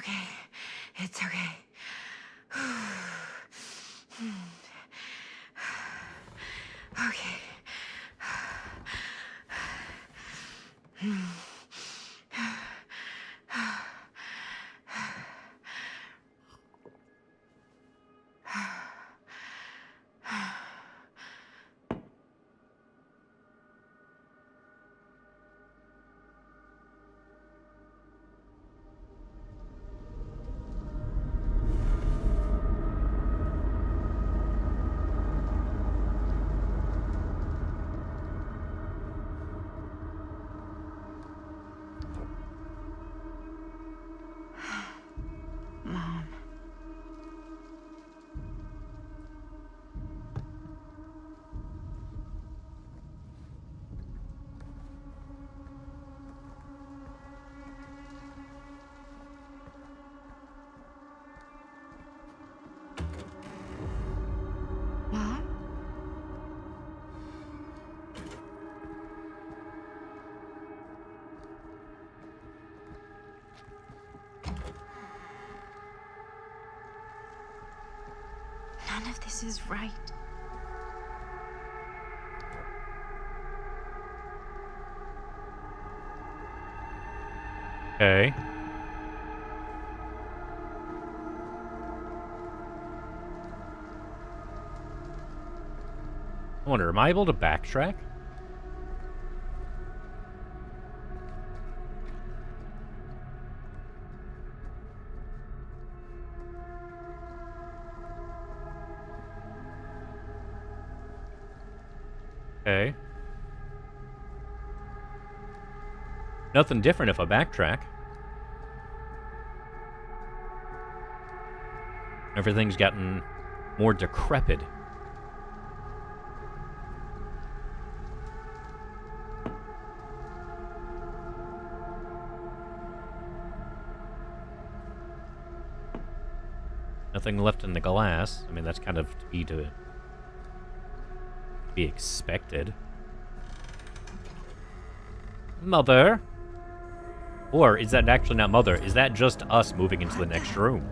okay. It's okay. Okay. Mom. Mom? None of this is right. Okay. I wonder, am I able to backtrack? Okay. Nothing different if I backtrack. Everything's gotten more decrepit. Nothing left in the glass. I mean, that's kind of to be expected. Mother? Or is that actually not Mother? Is that just us moving into the next room?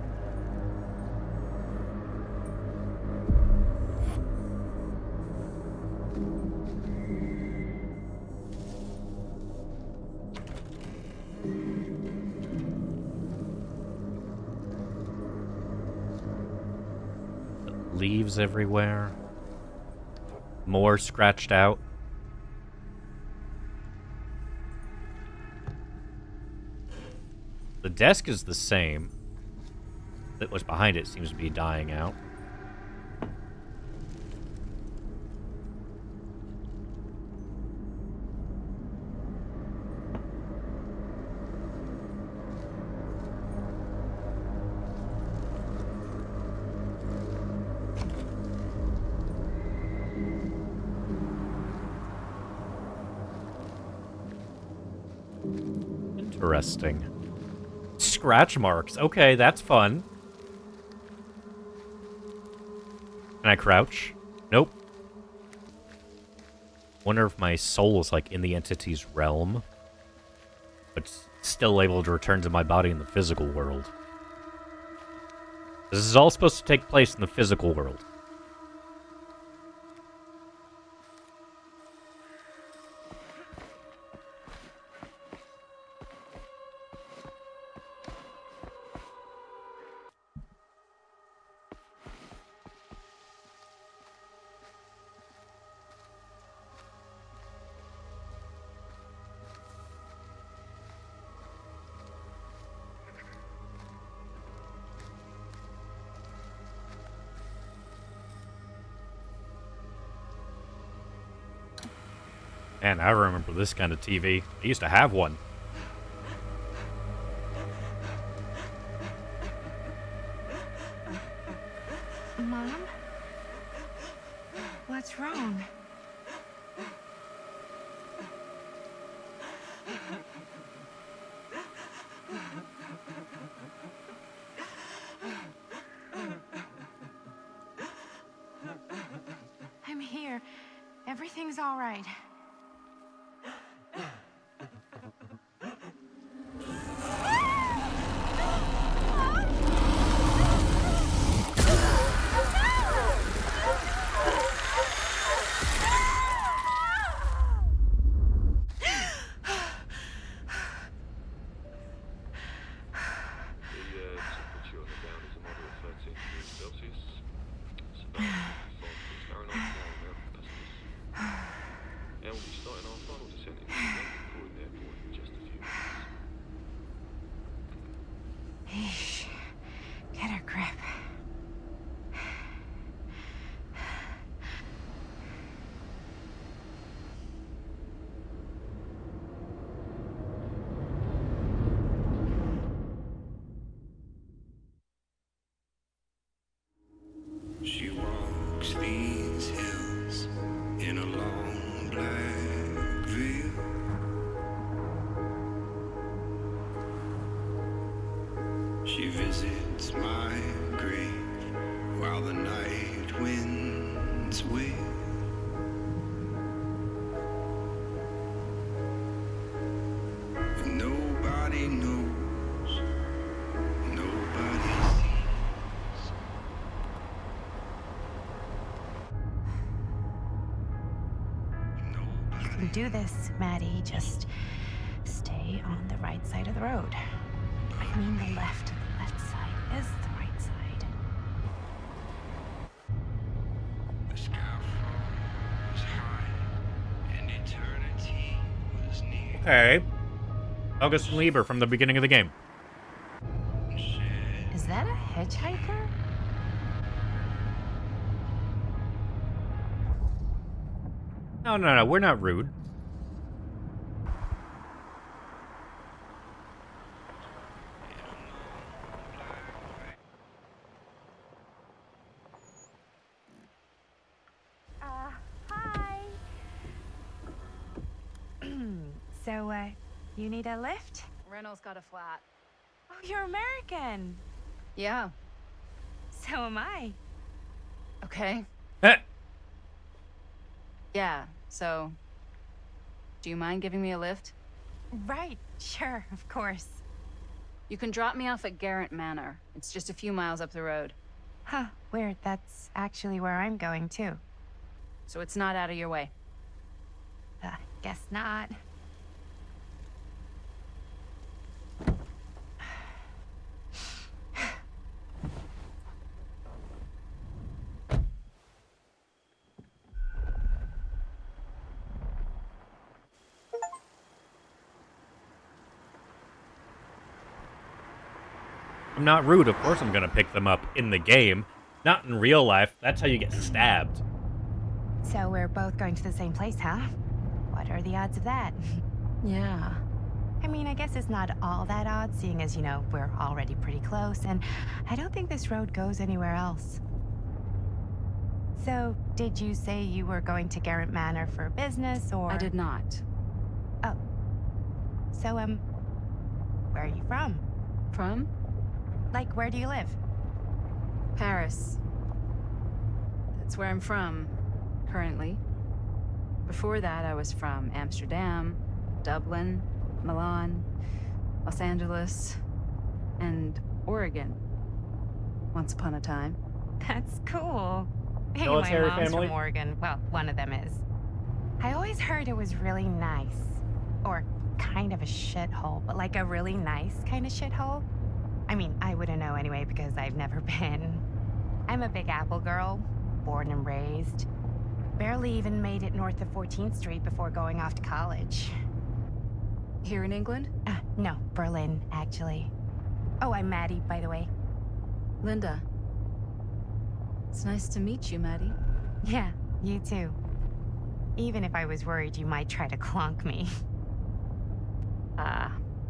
Leaves everywhere. More scratched out. The desk is the same. That was behind it seems to be dying out. Interesting. Scratch marks. Okay, that's fun. Can I crouch? Nope. Wonder if my soul is like in the entity's realm, but still able to return to my body in the physical world. This is all supposed to take place in the physical world. Man, I remember this kind of TV. I used to have one. Mom? What's wrong? I'm here. Everything's all right. sits my grave while the night winds wail. And nobody knows, nobody sees. You can do this, Maddie. Just stay on the right side of the road. I mean the left. The left side is the right side. The skyfall was high, and eternity was near. Okay. August Lieber from the beginning of the game. Is that a hitchhiker? No, we're not rude. Hi. So, you need a lift? Reynolds got a flat. Oh, you're American. Yeah. So am I. Okay. Eh. Yeah, so... Do you mind giving me a lift? Right, sure, of course. You can drop me off at Garrett Manor. It's just a few miles up the road. Huh, weird. That's actually where I'm going, too. So it's not out of your way. Guess not. I'm not rude. Of course I'm going to pick them up in the game. Not in real life. That's how you get stabbed. So we're both going to the same place, huh? What are the odds of that? Yeah. I mean, I guess it's not all that odd, seeing as, you know, we're already pretty close, and I don't think this road goes anywhere else. So, did you say you were going to Garrett Manor for business, or...? I did not. Oh. So, where are you from? From? Like, where do you live? Paris. That's where I'm from, currently. Before that, I was from Amsterdam, Dublin, Milan, Los Angeles, and Oregon. Once upon a time. That's cool. Hey, Military my mom's family? from Oregon. Well, one of them is. I always heard it was really nice. Or kind of a shithole, but like a really nice kind of shithole. I mean, I wouldn't know anyway because I've never been. I'm a Big Apple girl, born and raised. Barely even made it north of 14th Street before going off to college. Here in England? No, Berlin, actually. Oh, I'm Maddie, by the way. Linda. It's nice to meet you, Maddie. Yeah, you too. Even if I was worried you might try to clonk me.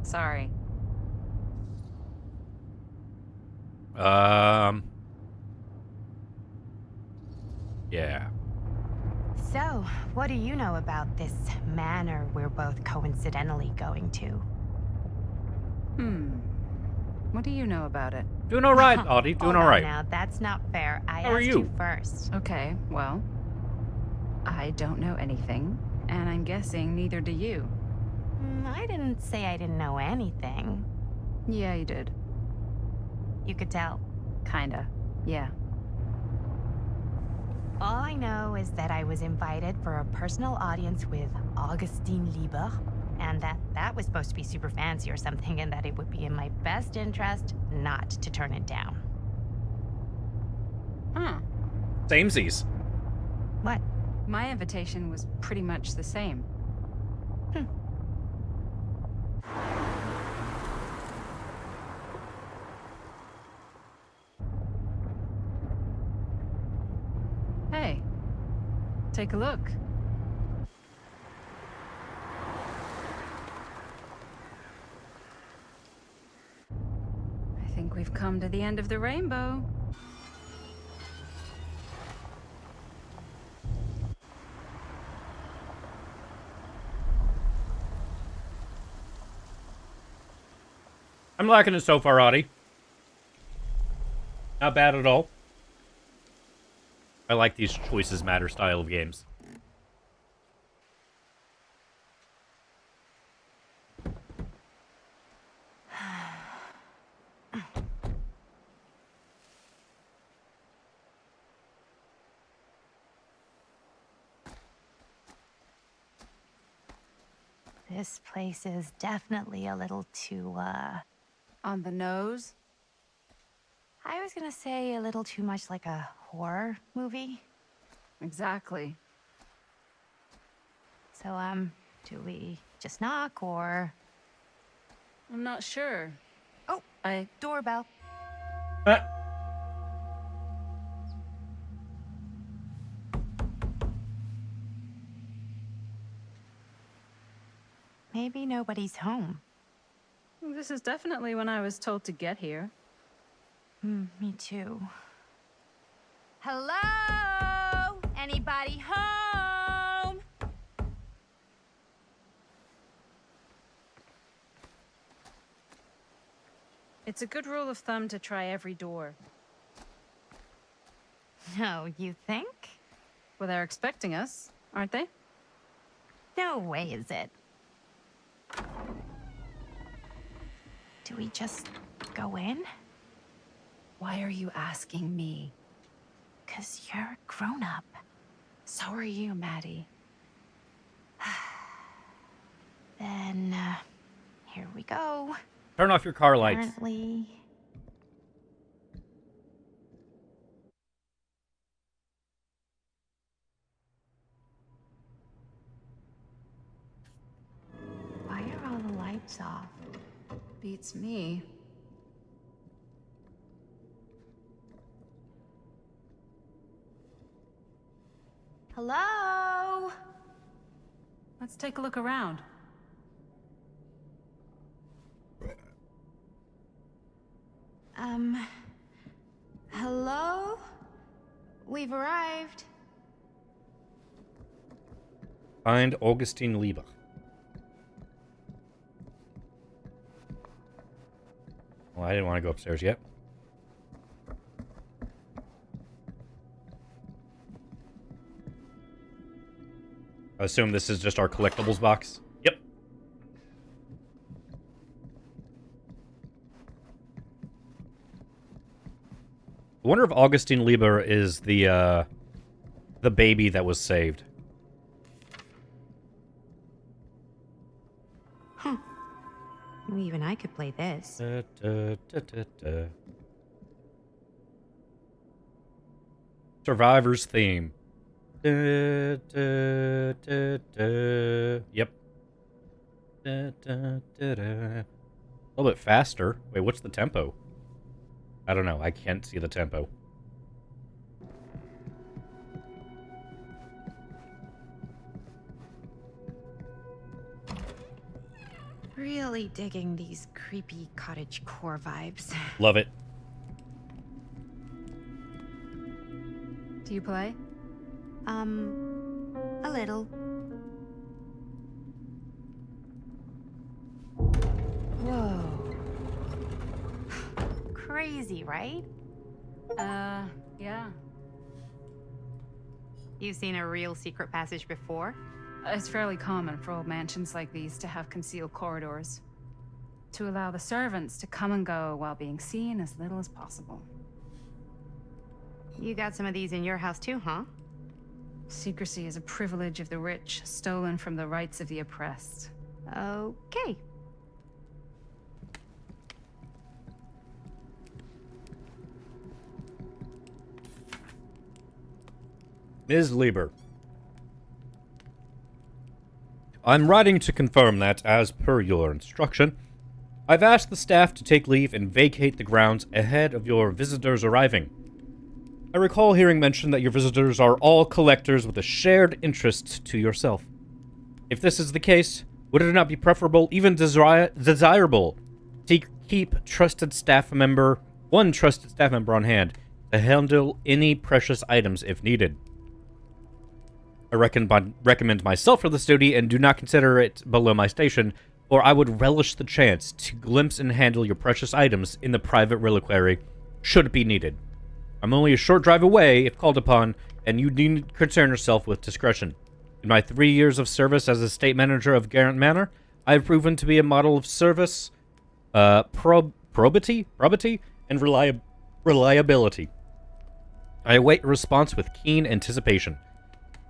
Sorry. Yeah. So, what do you know about this manor we're both coincidentally going to? What do you know about it? Doing all right, Audie. Doing Hold all on right. Now, that's not fair. I How are asked you? first. Okay, well... I don't know anything, and I'm guessing neither do you. I didn't say I didn't know anything. Yeah, you did. You could tell. Kinda. Yeah. All I know is that I was invited for a personal audience with Augustine Lieber, and that was supposed to be super fancy or something, and that it would be in my best interest not to turn it down. Huh. Samesies. What? My invitation was pretty much the same. Hey, take a look. I think we've come to the end of the rainbow. I'm liking it so far, Audie. Not bad at all. I like these choices matter style of games. This place is definitely a little too, On the nose? I was gonna say a little too much like a horror movie. Exactly. So, do we just knock or... I'm not sure. Oh, I... doorbell. Ah. Maybe nobody's home. This is definitely when I was told to get here. Me too. Hello? Anybody home? It's a good rule of thumb to try every door. No, you think? Well, they're expecting us, aren't they? No way is it. Do we just go in? Why are you asking me? 'Cause you're a grown-up. So are you, Maddie. Then, here we go. Turn off your car lights. Apparently... Why are all the lights off? Beats me. Hello? Let's take a look around. Hello? We've arrived. Find Augustine Lieber. Well, I didn't want to go upstairs yet. I assume this is just our collectibles box. Yep. I wonder if Augustine Lieber is the baby that was saved. Huh. Well, even I could play this. Survivor's theme. Yep. A little bit faster. Wait, what's the tempo? I don't know. I can't see the tempo. Really digging these creepy cottage core vibes. Love it. Do you play? A little. Whoa. Crazy, right? Yeah. You've seen a real secret passage before? It's fairly common for old mansions like these to have concealed corridors. To allow the servants to come and go while being seen as little as possible. You got some of these in your house too, huh? Secrecy is a privilege of the rich, stolen from the rights of the oppressed. Okay. Ms. Lieber. I'm writing to confirm that, as per your instruction, I've asked the staff to take leave and vacate the grounds ahead of your visitors arriving. I recall hearing mention that your visitors are all collectors with a shared interest to yourself. If this is the case, would it not be preferable, even desirable, to keep one trusted staff member on hand to handle any precious items if needed? I recommend myself for this duty and do not consider it below my station, or I would relish the chance to glimpse and handle your precious items in the private reliquary, should it be needed. I'm only a short drive away if called upon, and you need concern yourself with discretion. In my 3 years of service as estate manager of Garrett Manor, I have proven to be a model of service, probity, and reliability. I await a response with keen anticipation.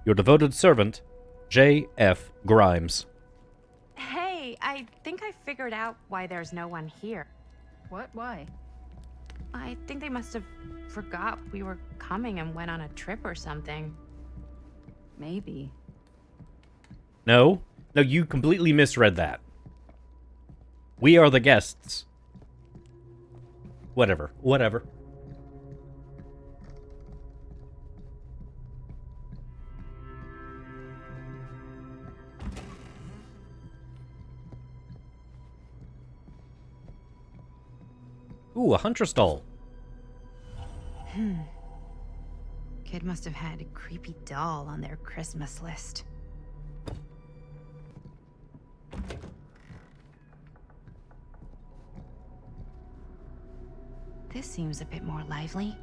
Your devoted servant, J.F. Grimes. Hey, I think I figured out why there's no one here. What? Why? I think they must have forgot we were coming and went on a trip or something. Maybe. No, you completely misread that. We are the guests. Whatever. Ooh, a huntress doll. Kid must have had a creepy doll on their Christmas list. This seems a bit more lively.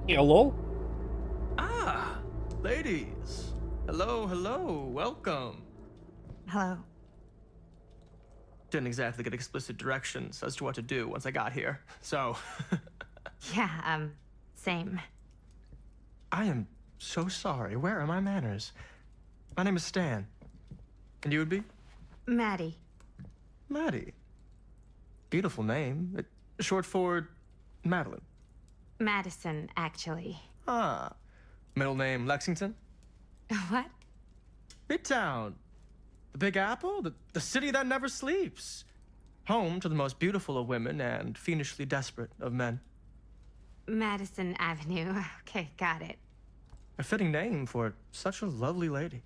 Hello? Ah, ladies. Hello, welcome. Hello. Didn't exactly get explicit directions as to what to do once I got here, so... Yeah, same. I am so sorry. Where are my manners? My name is Stan. And you would be? Maddie. Maddie. Beautiful name. Short for Madeline. Madison, actually. Ah. Middle name Lexington? What? Midtown. The Big Apple? The city that never sleeps. Home to the most beautiful of women and fiendishly desperate of men. Madison Avenue. Okay, got it. A fitting name for such a lovely lady.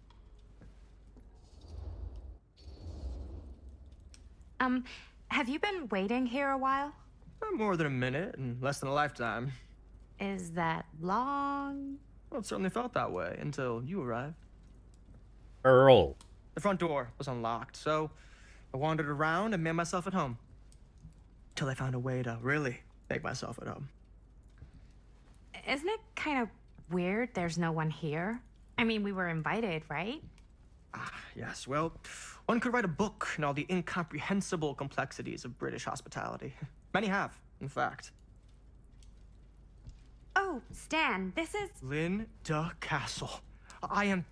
Have you been waiting here a while? More than a minute and less than a lifetime. Is that long? Well, it certainly felt that way until you arrived. Earl. The front door was unlocked, so I wandered around and made myself at home. Till I found a way to really make myself at home. Isn't it kind of weird there's no one here? I mean, we were invited, right? Ah, yes, well, one could write a book on all the incomprehensible complexities of British hospitality. Many have, in fact. Oh, Stan, this is... Linda Castle. I am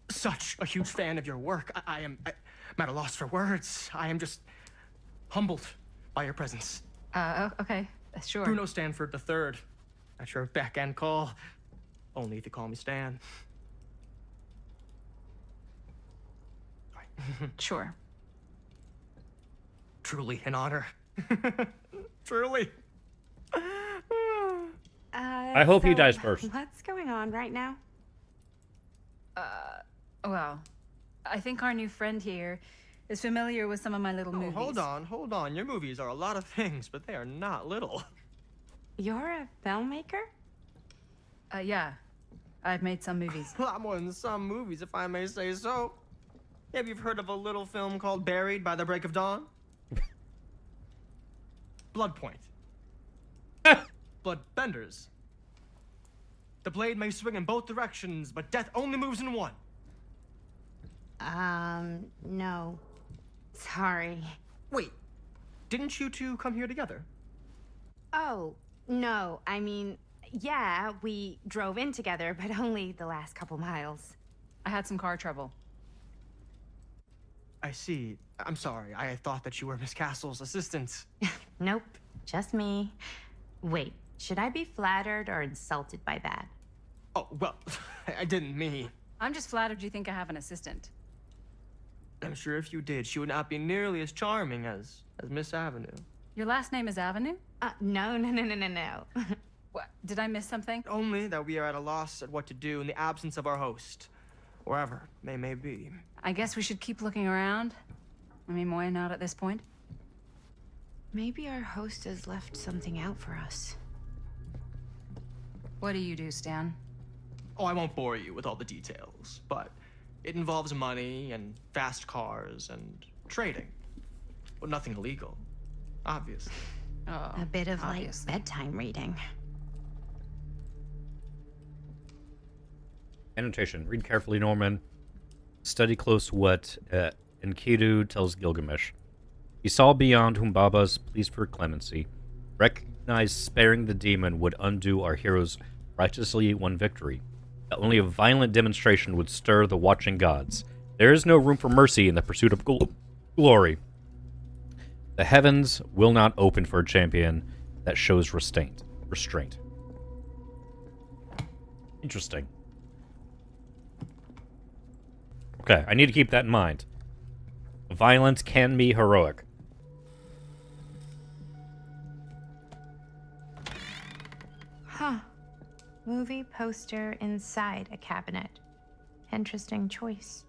such a huge fan of your work. I'm at a loss for words. I am just humbled by your presence. Okay, sure. Bruno Stanford III. At your beck and call. Only if you call me Stan. Sure. Truly an honor. Truly. I hope he dies first. What's going on right now? Well, I think our new friend here is familiar with some of my little movies. Hold on. Your movies are a lot of things, but they are not little. You're a filmmaker? Yeah. I've made some movies. A lot more than some movies, if I may say so. Have you heard of a little film called Buried by the Break of Dawn? Blood Point. Blood Benders. The blade may swing in both directions, but death only moves in one. No. Sorry. Wait, didn't you two come here together? Oh, no. I mean, yeah, we drove in together, but only the last couple miles. I had some car trouble. I see. I'm sorry. I thought that you were Miss Castle's assistant. Nope, just me. Wait, should I be flattered or insulted by that? Oh, well, I didn't mean. I'm just flattered you think I have an assistant. I'm sure if you did, she would not be nearly as charming as Miss Avenue. Your last name is Avenue? No. What? Did I miss something? Only that we are at a loss at what to do in the absence of our host, wherever they may be. I guess we should keep looking around. I mean, why not at this point? Maybe our host has left something out for us. What do you do, Stan? Oh, I won't bore you with all the details, but it involves money and fast cars and trading. But nothing illegal, obviously. Oh, A bit of obviously. like bedtime reading. Annotation. Read carefully, Norman. Study close what Enkidu tells Gilgamesh. He saw beyond Humbaba's pleas for clemency. Recognized sparing the demon would undo our hero's righteously won victory. That only a violent demonstration would stir the watching gods. There is no room for mercy in the pursuit of glory. The heavens will not open for a champion that shows restraint. Interesting. Okay, I need to keep that in mind. Violence can be heroic. Huh. Movie poster inside a cabinet. Interesting choice.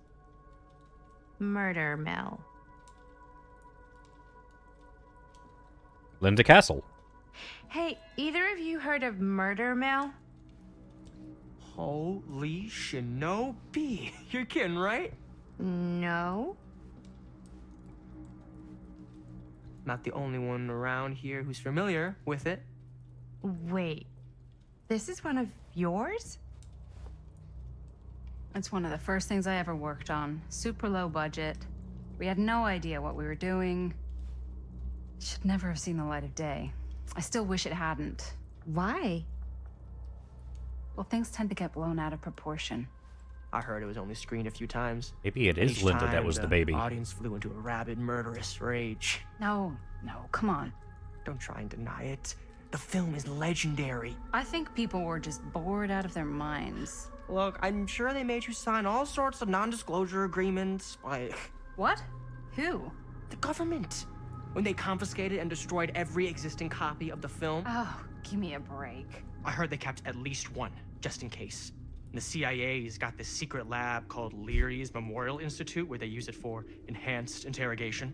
Murder mill. Linda Castle. Hey, either of you heard of murder mill? Holy shinobi. You're kidding, right? No. Not the only one around here who's familiar with it. Wait. This is one of yours? It's one of the first things I ever worked on. Super low budget. We had no idea what we were doing. Should never have seen the light of day. I still wish it hadn't. Why? Well, things tend to get blown out of proportion. I heard it was only screened a few times. Maybe it And is each Linda that time, was the baby. Audience flew into a rabid, murderous rage. No, come on. Don't try and deny it. The film is legendary. I think people were just bored out of their minds. Look, I'm sure they made you sign all sorts of non-disclosure agreements, like What? Who? the government. When they confiscated and destroyed every existing copy of the film, Oh, give me a break. I heard they kept at least one, just in case. And the CIA's got this secret lab called Leary's Memorial Institute where they use it for enhanced interrogation.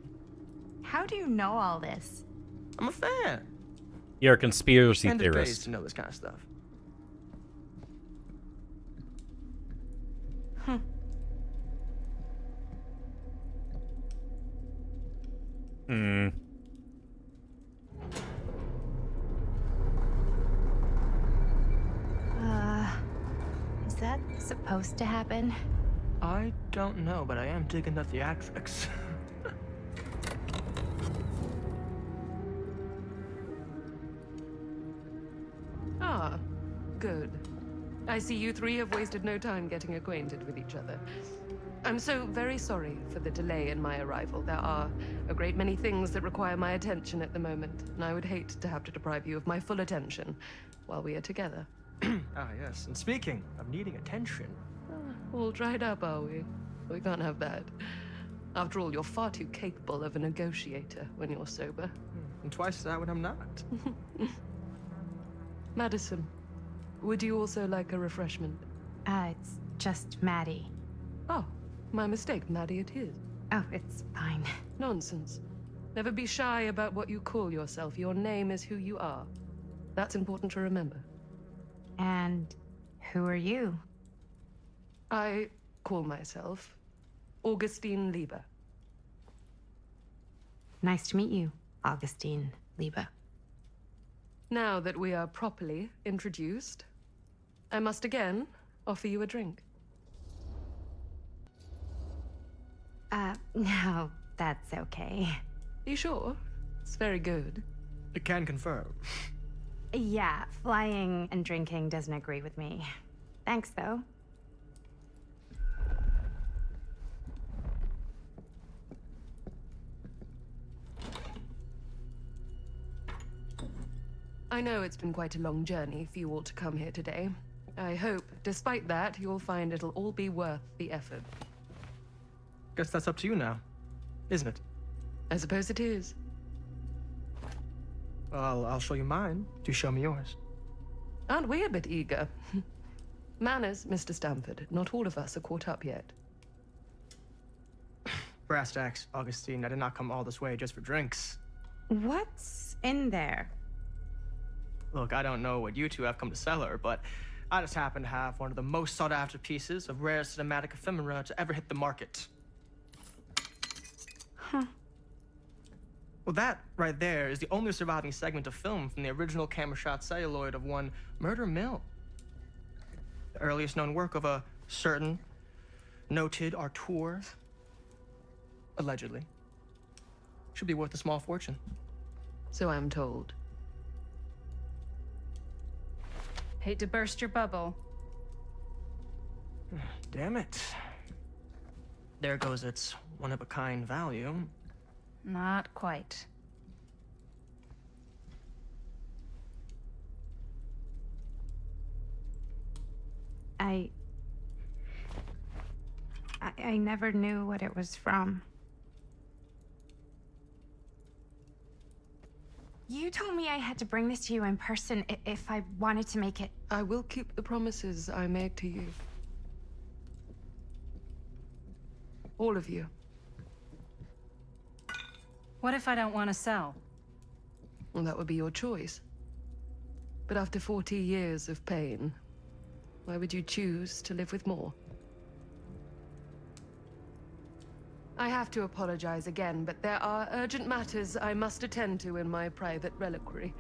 How do you know all this? I'm a fan. You're a conspiracy And it pays theorist. to know this kind of stuff. Hmm. Is that supposed to happen? I don't know, but I am digging the theatrics. Ah, good. I see you three have wasted no time getting acquainted with each other. I'm so very sorry for the delay in my arrival. There are a great many things that require my attention at the moment, and I would hate to have to deprive you of my full attention while we are together. Ah, yes. And speaking of needing attention, All dried up, are we? We can't have that. After all, you're far too capable of a negotiator when you're sober. and twice that when I'm not. Madison, would you also like a refreshment? It's just Maddie. Oh, my mistake, Maddie it is. Oh, it's fine. Nonsense. Never be shy about what you call yourself. Your name is who you are. That's important to remember. And who are you? I call myself Augustine Lieber. Nice to meet you, Augustine Lieber. Now that we are properly introduced, I must again offer you a drink. No, that's okay. You sure? It's very good. I can confirm. Yeah, flying and drinking doesn't agree with me. Thanks, though. I know it's been quite a long journey for you all to come here today. I hope, despite that, you'll find it'll all be worth the effort. Guess that's up to you now, isn't it? I suppose it is. Well, I'll show you mine. You show me yours. Aren't we a bit eager? Manners, Mr. Stamford. Not all of us are caught up yet. Brass tacks, Augustine. I did not come all this way just for drinks. What's in there? Look, I don't know what you two have come to sell her, but I just happen to have one of the most sought-after pieces of rare cinematic ephemera to ever hit the market. Huh. Well, that right there is the only surviving segment of film from the original camera shot celluloid of one Murder Mill. The earliest known work of a certain noted auteur, allegedly, should be worth a small fortune. So I'm told. Hate to burst your bubble. Damn it. There goes its one-of-a-kind value. Not quite. I never knew what it was from. You told me I had to bring this to you in person if I wanted to make it. I will keep the promises I made to you. All of you. What if I don't want to sell? Well, that would be your choice. But after 40 years of pain, why would you choose to live with more? I have to apologize again, but there are urgent matters I must attend to in my private reliquary.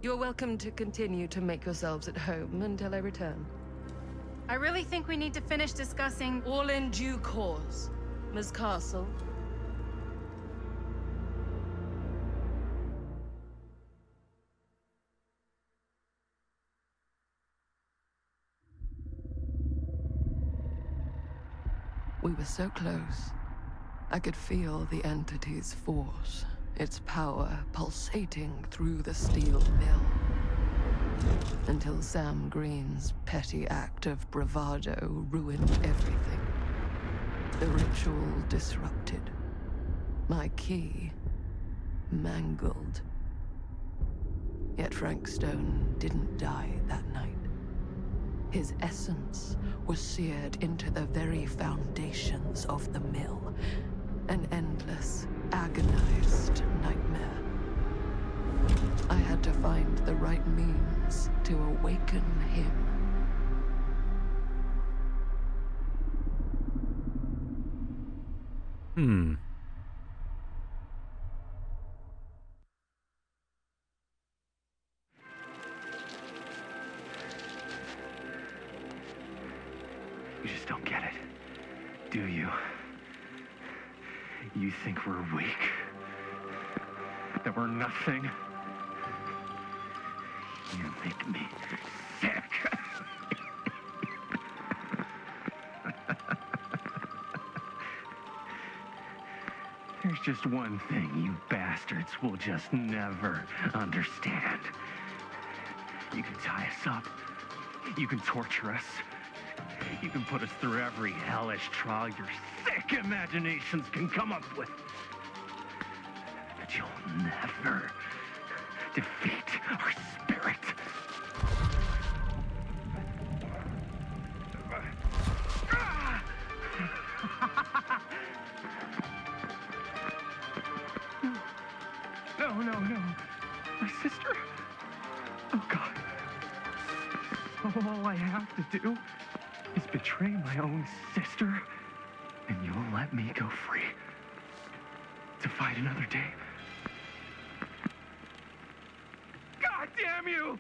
You're welcome to continue to make yourselves at home until I return. I really think we need to finish discussing. All in due course, Ms. Castle. We were so close. I could feel the entity's force, its power pulsating through the steel mill. Until Sam Green's petty act of bravado ruined everything. The ritual disrupted. My key mangled. Yet Frank Stone didn't die that night. His essence was seared into the very foundations of the mill. An endless, agonized nightmare. I had to find the right means to awaken him. You just don't get it, do you? You think we're weak? That we're nothing? You make me sick. There's just one thing you bastards will just never understand. You can tie us up. You can torture us. You can put us through every hellish trial your sick imaginations can come up with. But you'll never defeat our spirit. No. My sister? Oh, God. All I have to do is betray my own sister, and you'll let me go free to fight another day. God damn you!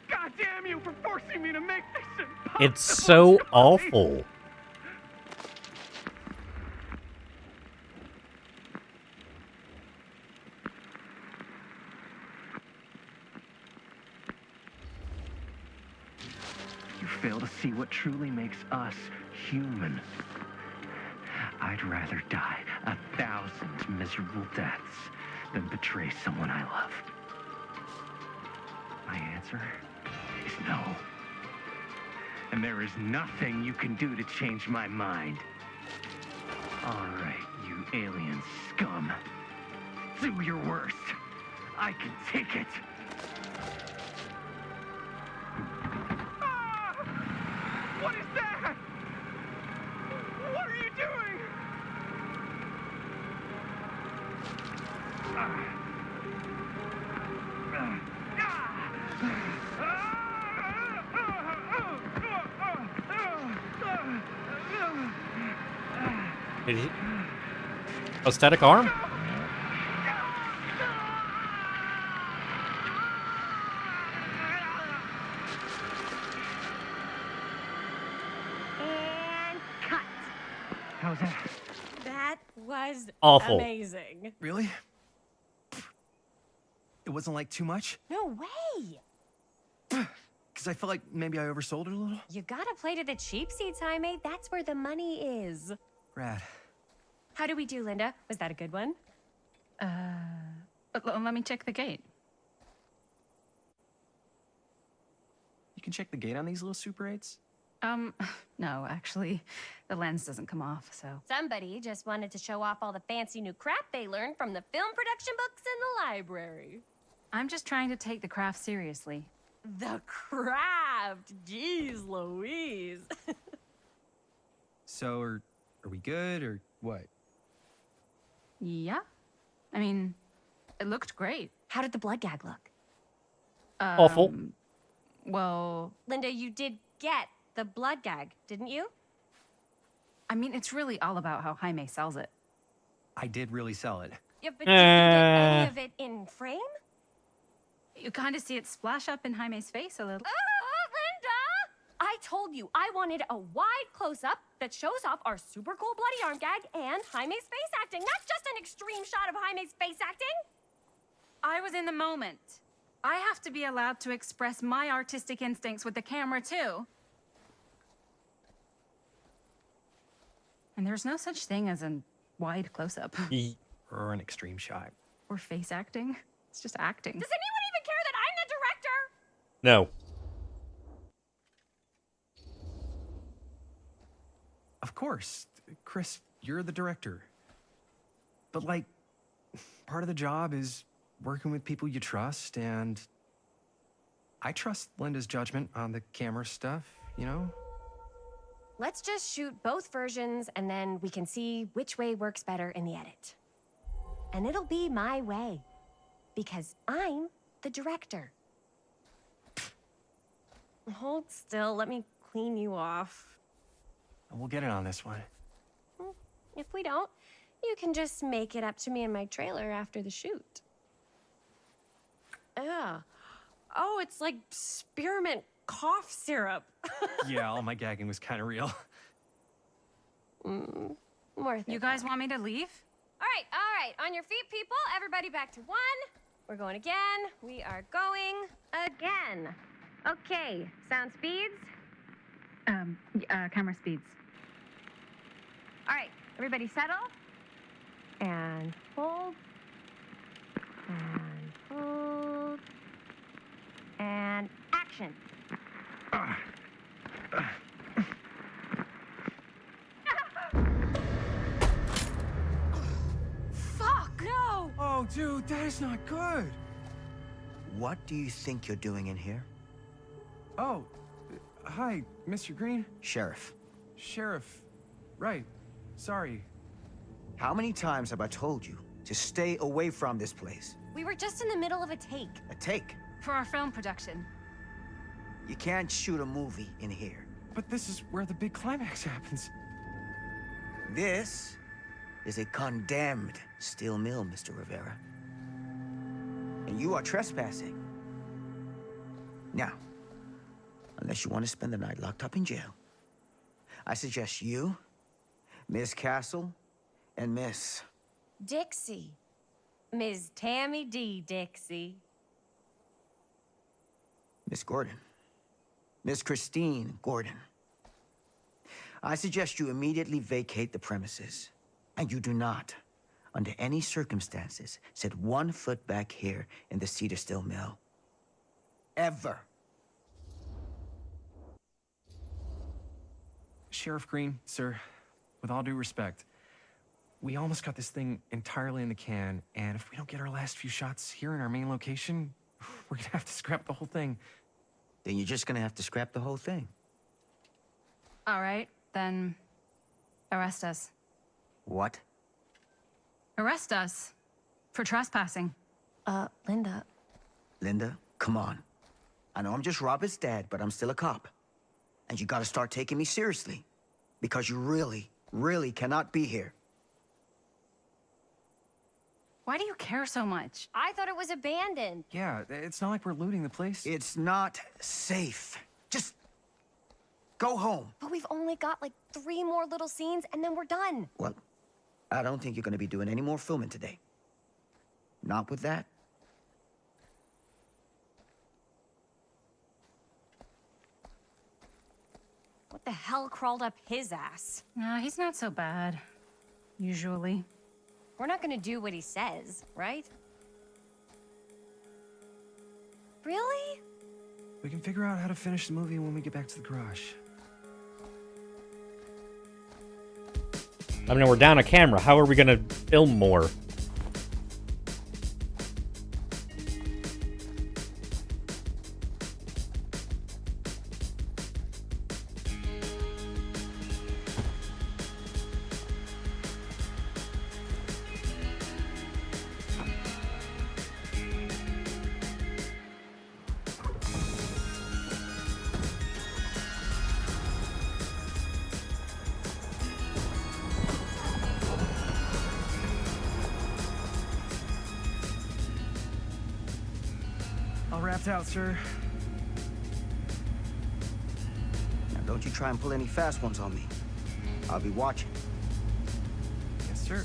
God damn you for forcing me to make this impossible! It's so awful. You fail to see what truly makes us human. I'd rather die 1,000 miserable deaths than betray someone I love. My answer is no. And there is nothing you can do to change my mind. All right, you alien scum. Do your worst. I can take it. What is that? What are you doing? Did he... A static arm? And cut. How's that? That was Awful. amazing. Really? It wasn't like too much? No way. Because I felt like maybe I oversold it a little? You gotta play to the cheap seats, Jaime. That's where the money is. Rad. How did we do, Linda? Was that a good one? Let me check the gate. You can check the gate on these little Super 8s? No, actually, the lens doesn't come off, so. Somebody just wanted to show off all the fancy new crap they learned from the film production books in the library. I'm just trying to take the craft seriously. The craft! Jeez Louise. So, are we good, or what? Yeah. I mean, it looked great. How did the blood gag look? Awful. Well, Linda, you did get the blood gag, didn't you? I mean, it's really all about how Jaime sells it. I did really sell it. Yeah, but did you get any of it in frame? You kind of see it splash up in Jaime's face a little. Linda! I told you I wanted a wide close-up that shows off our super cool bloody arm gag and Jaime's face acting, not just an extreme shot of Jaime's face acting. I was in the moment. I have to be allowed to express my artistic instincts with the camera, too. And there's no such thing as a wide close-up. Or an extreme shot. Or face acting. It's just acting. Does anyone even care that I'm the director? No. Of course. Chris, you're the director. But, like, part of the job is working with people you trust, and I trust Linda's judgment on the camera stuff, you know? Let's just shoot both versions and then we can see which way works better in the edit. And it'll be my way. Because I'm the director. Hold still, let me clean you off. And we'll get it on this one. If we don't, you can just make it up to me in my trailer after the shoot. Yeah. Oh, it's like spearmint cough syrup. Yeah, all my gagging was kind of real. Worth it. You guys want me to leave? All right. On your feet, people. Everybody back to one. We're going again. We are going again. Okay, sound speeds. Camera speeds. All right, everybody settle. And hold. And hold. And action. Fuck, no! Oh, dude, that is not good. What do you think you're doing in here? Oh, hi, Mr. Green. Sheriff, Sheriff. Right. Sorry. how many times have I told you to stay away from this place? We were just in the middle of a take. A take. For our film production. You can't shoot a movie in here. But this is where the big climax happens. This is a condemned steel mill, Mr. Rivera. And you are trespassing. Now, unless you want to spend the night locked up in jail, I suggest you, Miss Castle, and Miss... Dixie. Ms. Tammy D. Dixie. Miss Gordon. Miss Christine Gordon. I suggest you immediately vacate the premises. And you do not, under any circumstances, set 1 foot back here in the Cedar Still Mill. Ever. Sheriff Green, sir, with all due respect, we almost got this thing entirely in the can, and if we don't get our last few shots here in our main location, we're gonna have to scrap the whole thing. Then you're just gonna have to scrap the whole thing. All right, then arrest us. What? Arrest us for trespassing. Linda. Linda, come on. I know I'm just Robert's dad, but I'm still a cop. And you gotta start taking me seriously. Because you really, really cannot be here. Why do you care so much? I thought it was abandoned. Yeah, it's not like we're looting the place. It's not safe. Just go home. But we've only got like 3 more little scenes and then we're done. Well, I don't think you're going to be doing any more filming today. Not with that. What the hell crawled up his ass? Nah, he's not so bad. Usually. We're not gonna do what he says, right? Really? We can figure out how to finish the movie when we get back to the garage. I mean, we're down a camera. How are we gonna film more? All wrapped out, sir. Now, don't you try and pull any fast ones on me. I'll be watching. Yes, sir.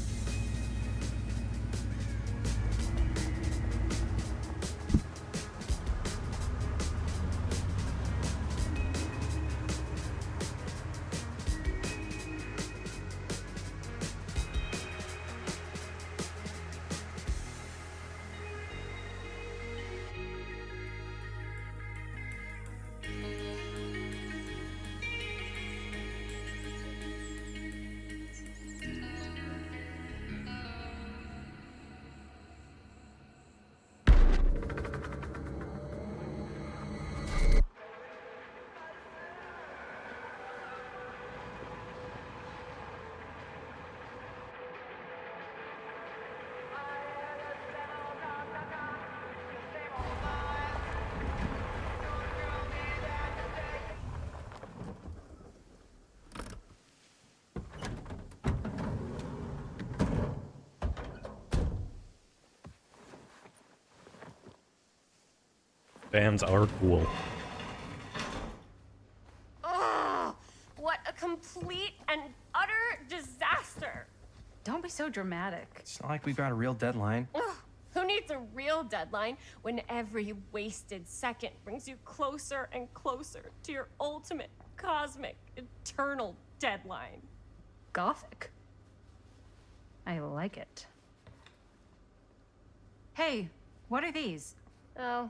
Fans are cool. Ugh! What a complete and utter disaster! Don't be so dramatic. It's not like we've got a real deadline. Ugh, who needs a real deadline when every wasted second brings you closer and closer to your ultimate, cosmic, eternal deadline? Gothic. I like it. Hey, what are these? Oh,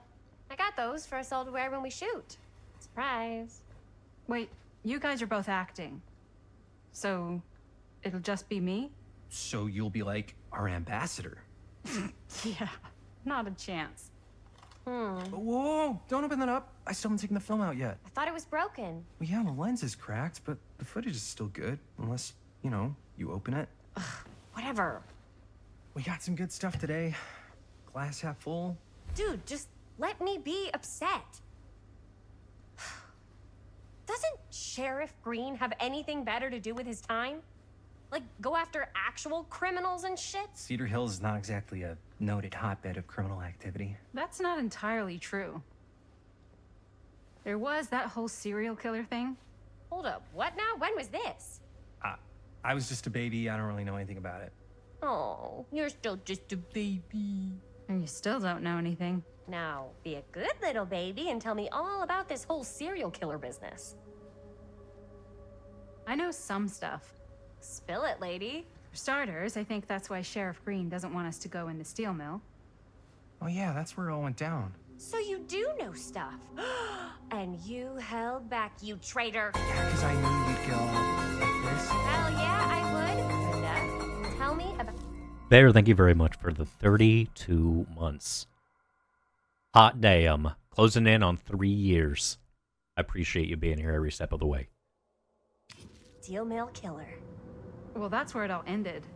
I got those for us all to wear when we shoot. Surprise. Wait, you guys are both acting. So, it'll just be me? So you'll be like our ambassador. Yeah, not a chance. Whoa, don't open that up. I still haven't taken the film out yet. I thought it was broken. Well, yeah, the lens is cracked, but the footage is still good. Unless, you open it. Whatever. We got some good stuff today. Glass half full. Dude, just let me be upset. Doesn't Sheriff Green have anything better to do with his time? Like, go after actual criminals and shit? Cedar Hills is not exactly a noted hotbed of criminal activity. That's not entirely true. There was that whole serial killer thing. Hold up, what now? When was this? I was just a baby. I don't really know anything about it. Oh, you're still just a baby. And you still don't know anything. Now, be a good little baby and tell me all about this whole serial killer business. I know some stuff. Spill it, lady. For starters, I think that's why Sheriff Green doesn't want us to go in the steel mill. Oh yeah, that's where it all went down. So you do know stuff. And you held back, you traitor. Yeah, because I knew you'd go like this. Hell yeah, I would. Linda, tell me about... Bear, thank you very much for the 32 months. Hot damn. Closing in on 3 years. I appreciate you being here every step of the way. Steel mill killer. Well, that's where it all ended.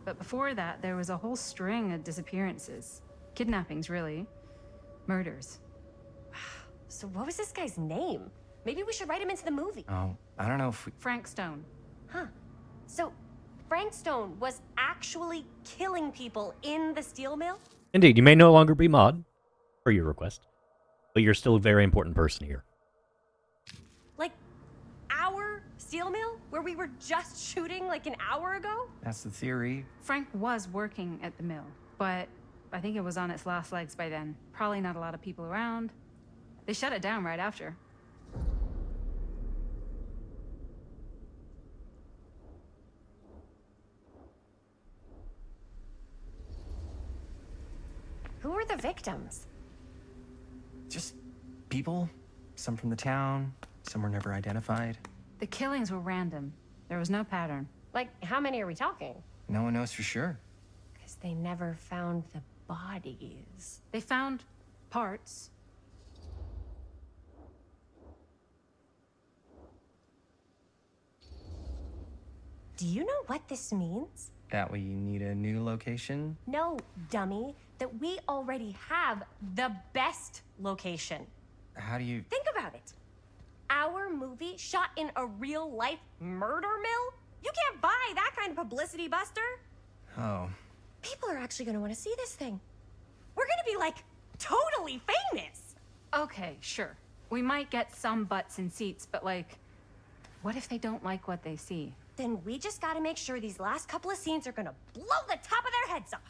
But before that, there was a whole string of disappearances. Kidnappings, really. Murders. So what was this guy's name? Maybe we should write him into the movie. Oh, I don't know if we... Frank Stone. Huh. So, Frank Stone was actually killing people in the steel mill? Indeed, you may no longer be mod, per your request, but you're still a very important person here. Like, our steel mill? Where we were just shooting like an hour ago? That's the theory. Frank was working at the mill, but I think it was on its last legs by then. Probably not a lot of people around. They shut it down right after. Who were the victims? Just people. Some from the town, some were never identified. The killings were random. There was no pattern. Like, how many are we talking? No one knows for sure. Because they never found the bodies. They found parts. Do you know what this means? That we need a new location? No, dummy. That we already have the best location. How do you... Think about it. Our movie shot in a real-life murder mill? You can't buy that kind of publicity, Buster. Oh. People are actually gonna want to see this thing. We're gonna be, like, totally famous. Okay, sure. We might get some butts in seats, but like, what if they don't like what they see? Then we just gotta make sure these last couple of scenes are gonna blow the top of their heads off.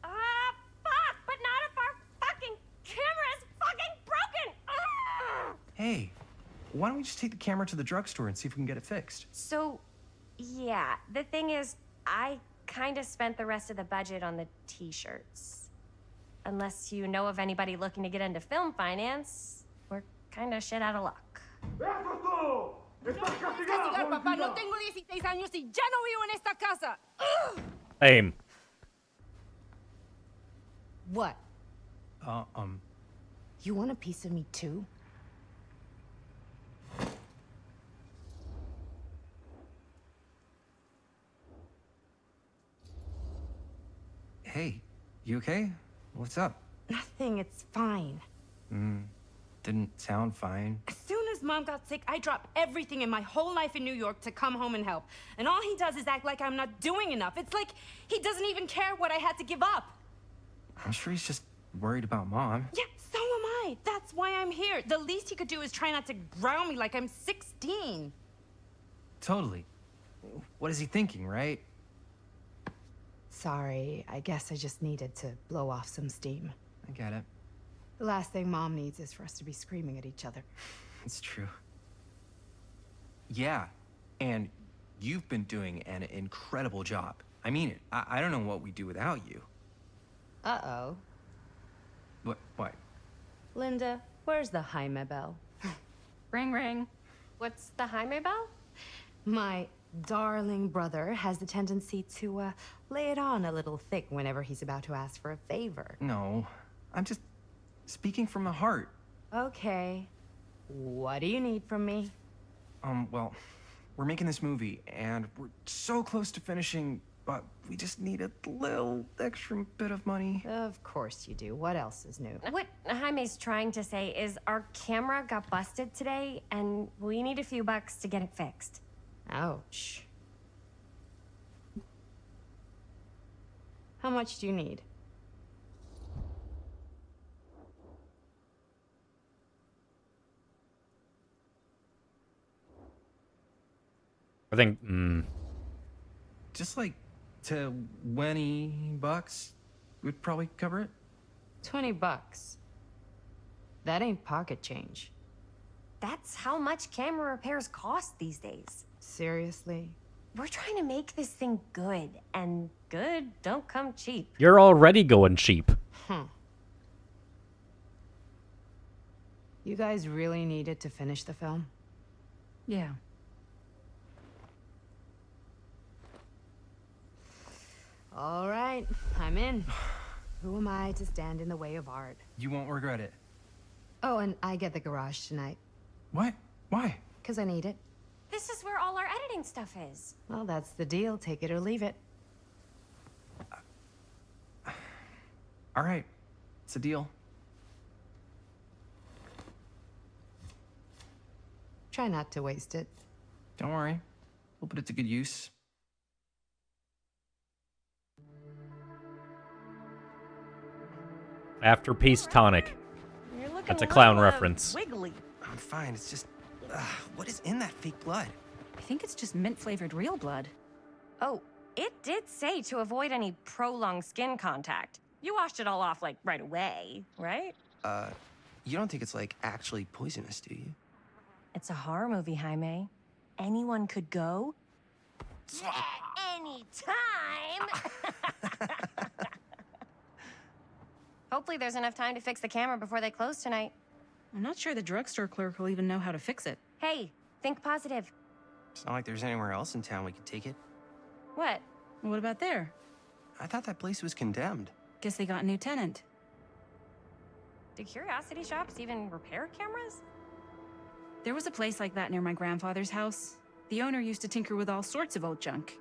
Fuck, but not if our fucking camera's fucking broken. Hey, why don't we just take the camera to the drugstore and see if we can get it fixed? So, yeah, the thing is, I kind of spent the rest of the budget on the t-shirts. Unless you know of anybody looking to get into film finance, we're kind of shit out of luck. Aim. What? Uh, You want a piece of me too? Hey, you okay? What's up? Nothing, it's fine. Didn't sound fine. As soon as Mom got sick, I dropped everything in my whole life in New York to come home and help. And all he does is act like I'm not doing enough. It's like he doesn't even care what I had to give up. I'm sure he's just worried about Mom. Yeah, so am I. That's why I'm here. The least he could do is try not to ground me like I'm 16. Totally. What is he thinking, right? Sorry, I guess I just needed to blow off some steam. I get it. The last thing Mom needs is for us to be screaming at each other. It's true. Yeah, and you've been doing an incredible job. I mean it. I don't know what we'd do without you. Uh-oh. What? Linda, where's the Jaime bell? Ring, ring. What's the Jaime bell? My darling brother has the tendency to, lay it on a little thick whenever he's about to ask for a favor. No, I'm just speaking from the heart. Okay. What do you need from me? Well, we're making this movie, and we're so close to finishing, but we just need a little extra bit of money. Of course you do. What else is new? What Jaime's trying to say is our camera got busted today, and we need a few bucks to get it fixed. Ouch. How much do you need? I think, Just like $20 would probably cover it. $20. That ain't pocket change. That's how much camera repairs cost these days. Seriously? We're trying to make this thing good, and good don't come cheap. you're already going cheap. Huh. You guys really needed to finish the film? Yeah. All right, I'm in. Who am I to stand in the way of art? You won't regret it. Oh, and I get the garage tonight, What? Why? because I need it. This is where all our editing stuff is. Well, that's the deal. Take it or leave it. All right, it's a deal. Try not to waste it. Don't worry. We'll put it to good use. After Peace Tonic. You're looking That's a clown little, reference. Wiggly. I'm fine. It's just, what is in that fake blood? I think it's just mint-flavored real blood. Oh, it did say to avoid any prolonged skin contact. You washed it all off, like, right away, right? You don't think it's, like, actually poisonous, do you? It's a horror movie, Jaime. Anyone could go. Anytime! Hopefully there's enough time to fix the camera before they close tonight. I'm not sure the drugstore clerk will even know how to fix it. Hey, think positive. It's not like there's anywhere else in town we could take it. What? What about there? I thought that place was condemned. Guess they got a new tenant. Do curiosity shops even repair cameras? There was a place like that near my grandfather's house. The owner used to tinker with all sorts of old junk.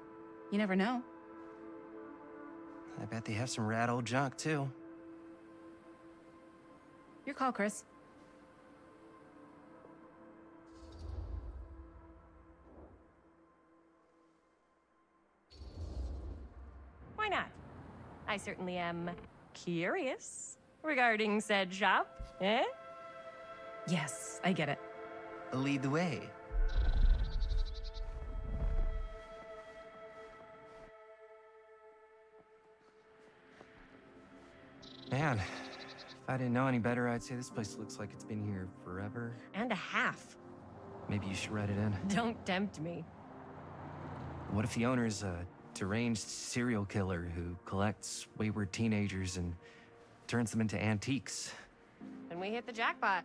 You never know. I bet they have some rad old junk, too. Your call, Chris. Why not? I certainly am curious regarding said shop, eh? Yes, I get it. Lead the way. Man, if I didn't know any better, I'd say this place looks like it's been here forever. And a half. Maybe you should write it in. Don't tempt me. What if the owner's a deranged serial killer who collects wayward teenagers and turns them into antiques? Then we hit the jackpot.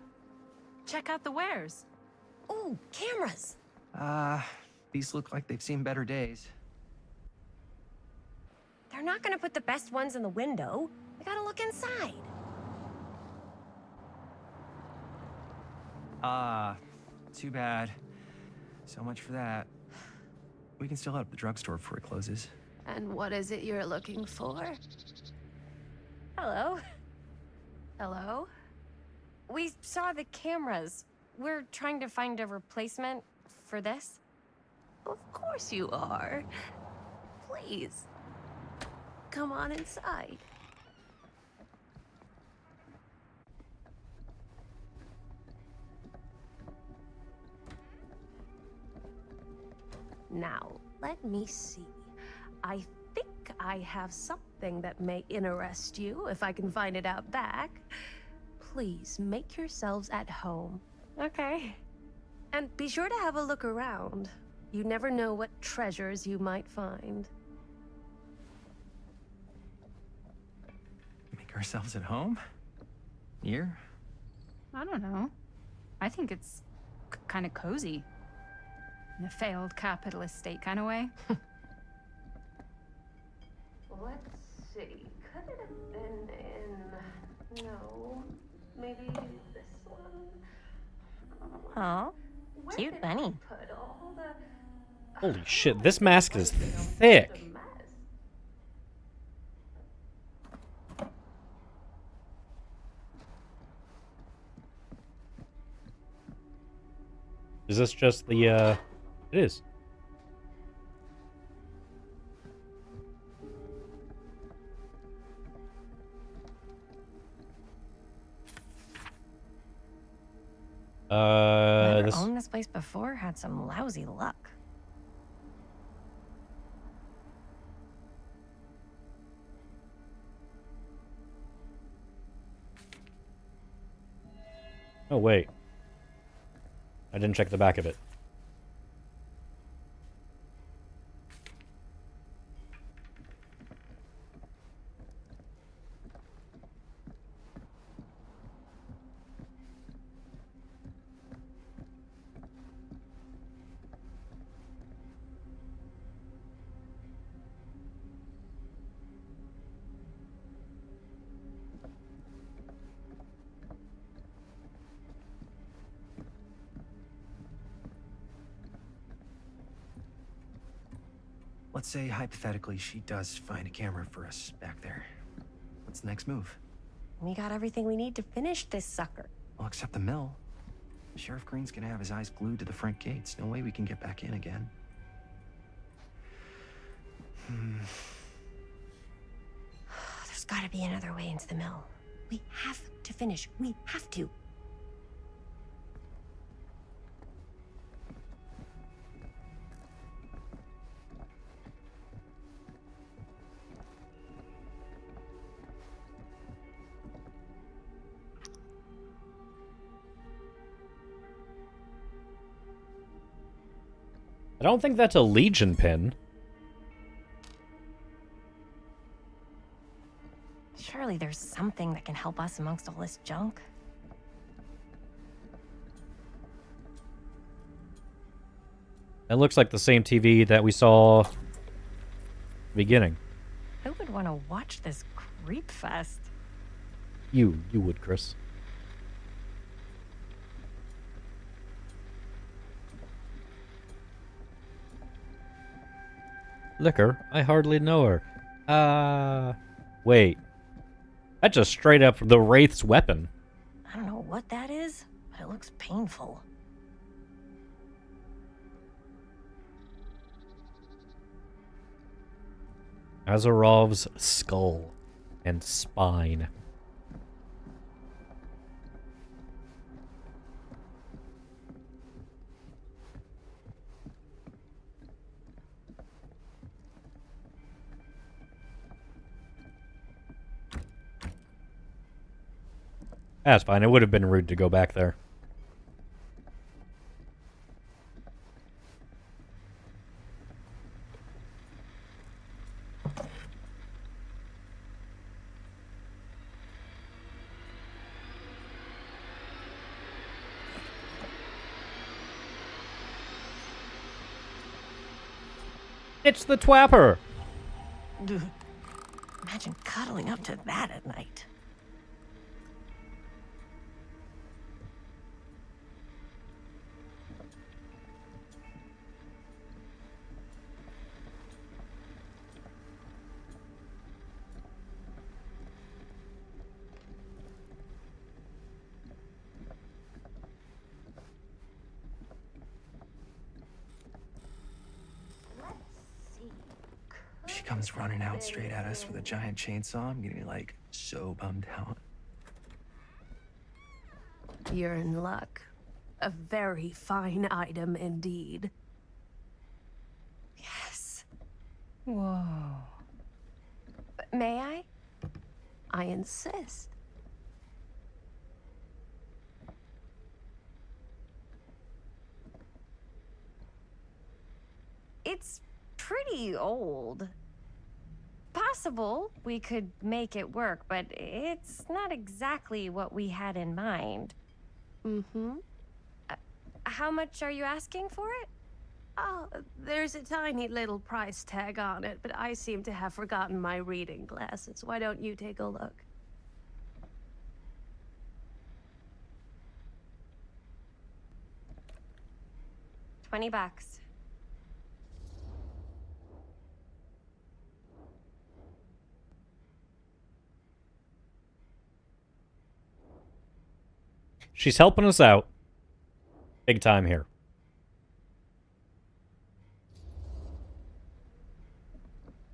Check out the wares. Ooh, cameras. These look like they've seen better days. They're not gonna put the best ones in the window. We gotta look inside. Too bad. So much for that. We can still hit up the drugstore before it closes. And what is it you're looking for? Hello. Hello? We saw the cameras. We're trying to find a replacement for this. Of course you are. Please. Come on inside. Now, let me see. I think I have something that may interest you, if I can find it out back. Please make yourselves at home. Okay. And be sure to have a look around. You never know what treasures you might find. Make ourselves at home? Here? I don't know. I think it's kind of cozy. In a failed capitalist state kind of way. Let's see. Could it have been in... No. Maybe this one? Aw, Where cute did bunny. I put all the... Holy shit, this mask is thick. The mess? Is this just the, It is. Whoever This... owned this place before had some lousy luck. Oh, wait. I didn't check the back of it. Let's say, hypothetically, she does find a camera for us back there. What's the next move? We got everything we need to finish this sucker. Well, except the mill. Sheriff Green's gonna have his eyes glued to the front gates. No way we can get back in again. There's gotta be another way into the mill. We have to finish. We have to. I don't think that's a Legion pin. Surely there's something that can help us amongst all this junk. That looks like the same TV that we saw at the beginning. Who would want to watch this creep fest? You would, Chris. Liquor? I hardly know her. Wait. That's just straight up the Wraith's weapon. I don't know what that is, but it looks painful. Azarov's skull and spine. That's fine. It would have been rude to go back there. It's the Twapper! Dude, imagine cuddling up to that at night. She comes running out straight at us with a giant chainsaw. I'm gonna be like so bummed out. You're in luck. A very fine item indeed. Yes. Whoa. May I? I insist. It's pretty old. Possible we could make it work, but it's not exactly what we had in mind. Mm-hmm. How much are you asking for it? Oh, there's a tiny little price tag on it, but I seem to have forgotten my reading glasses. Why don't you take a look? $20. She's helping us out. Big time here.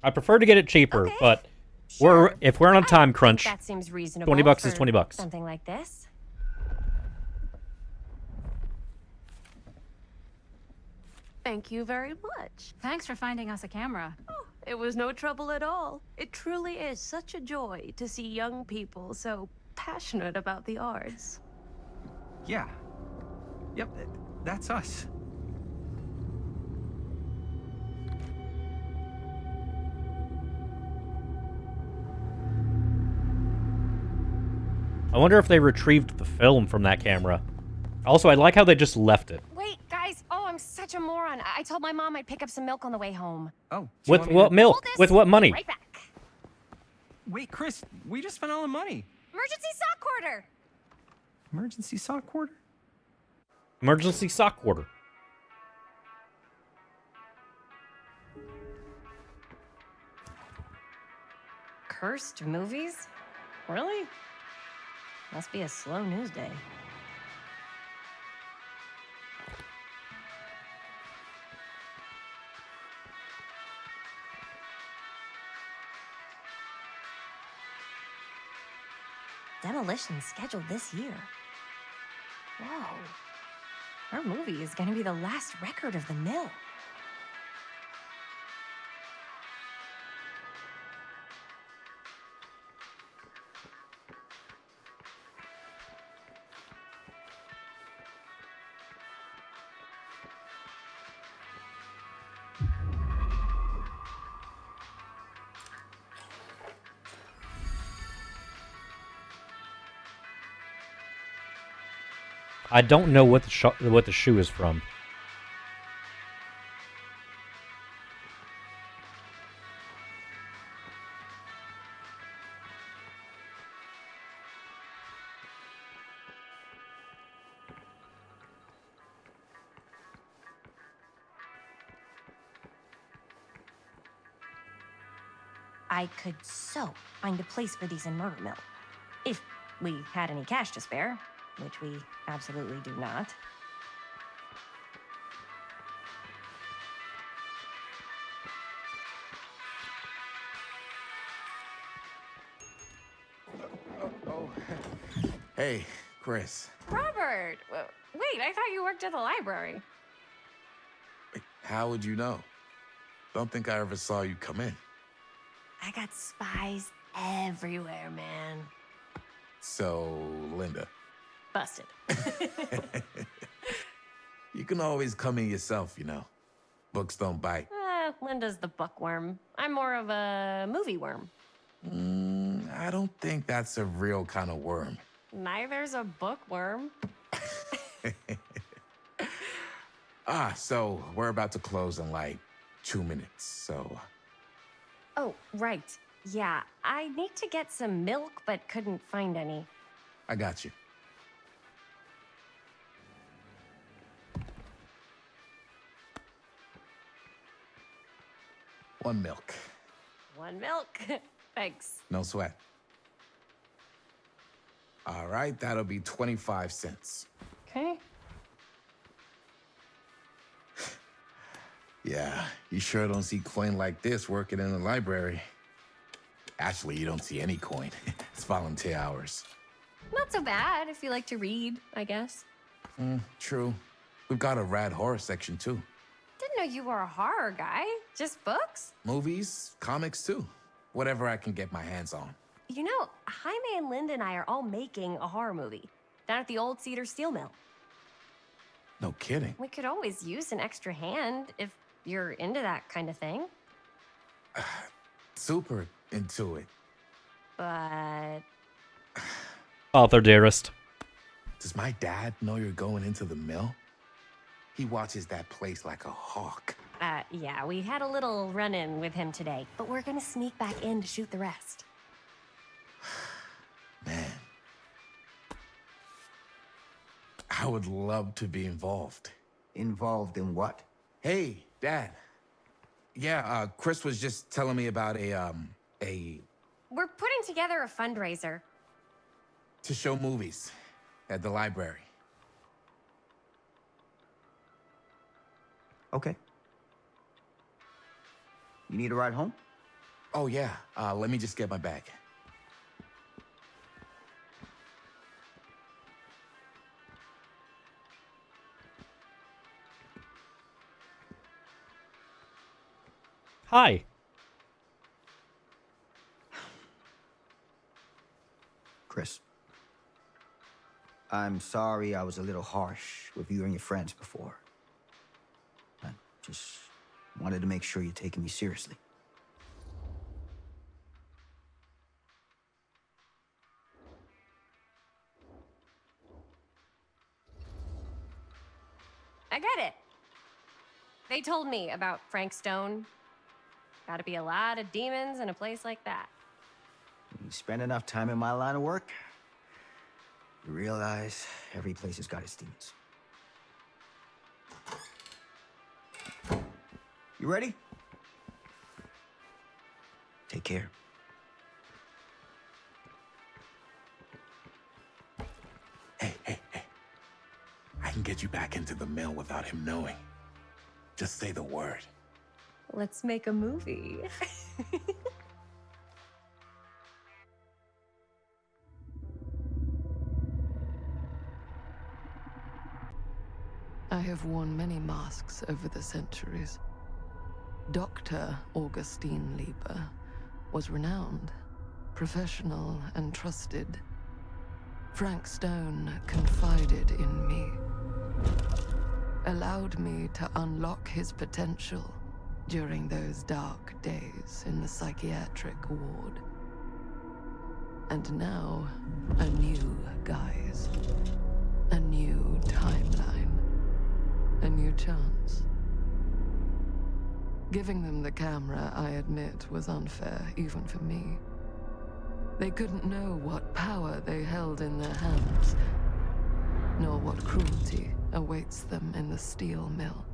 I prefer to get it cheaper, Okay, but sure. if we're on a time crunch, That seems reasonable. 20 bucks is for 20 bucks. Something like this. Thank you very much. Thanks for finding us a camera. Oh, it was no trouble at all. It truly is such a joy to see young people so passionate about the arts. Yeah. Yep, that's us. I wonder if they retrieved the film from that camera. Also, I like how they just left it. Wait, guys. Oh, I'm such a moron. I told my mom I'd pick up some milk on the way home. Oh, do you With want me what to- milk? Hold this. With what money? Right back. Wait, Chris, we just spent all the money. Emergency sock quarter. Emergency sock quarter? Emergency sock order. Cursed movies? Really? Must be a slow news day. demolition scheduled this year. Whoa. Our movie is gonna be the last record of the mill. I don't know what the shoe is from. I could so find a place for these in Murder Mill. If we had any cash to spare, which we absolutely do not. Hey, Chris. Robert! Wait, I thought you worked at the library. Wait, how would you know? Don't think I ever saw you come in. I got spies everywhere, man. So, Linda. Busted. You can always come in yourself, you know. Books don't bite. Linda's the bookworm. I'm more of a movie worm. I don't think that's a real kind of worm. Neither's a bookworm. So we're about to close in like 2 minutes, so... Oh, right. Yeah, I need to get some milk, but couldn't find any. I got you. One milk. One milk. Thanks. No sweat. All right, that'll be 25 cents. Okay. Yeah, you sure don't see coin like this working in the library. Actually, you don't see any coin. It's volunteer hours. Not so bad if you like to read, I guess. True. We've got a rad horror section, too. Didn't know you were a horror guy. Just books? Movies, comics, too. Whatever I can get my hands on. You know, Jaime and Linda and I are all making a horror movie down at the old Cedar Steel Mill. No kidding. We could always use an extra hand if you're into that kind of thing. Super into it. But Author dearest. Does my dad know you're going into the mill? He watches that place like a hawk. Yeah, we had a little run-in with him today, but we're gonna sneak back in to shoot the rest. Man. I would love to be involved. Involved in what? Hey, Dad. Yeah, Chris was just telling me about a... We're putting together a fundraiser. to show movies at the library. Okay. You need a ride home? Oh, yeah. Let me just get my bag. Hi. Chris. I'm sorry I was a little harsh with you and your friends before. I just wanted to make sure you're taking me seriously. I get it. They told me about Frank Stone. Gotta be a lot of demons in a place like that. When you spend enough time in my line of work, you realize every place has got its demons. You ready? Take care. Hey. I can get you back into the mill without him knowing. Just say the word. Let's make a movie. I have worn many masks over the centuries. Dr. Augustine Lieber was renowned, professional, and trusted. Frank Stone confided in me, allowed me to unlock his potential during those dark days in the psychiatric ward. And now, a new guise, a new timeline, a new chance. Giving them the camera, I admit, was unfair, even for me. They couldn't know what power they held in their hands, nor what cruelty awaits them in the steel mill.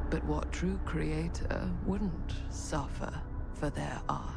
But what true creator wouldn't suffer for their art?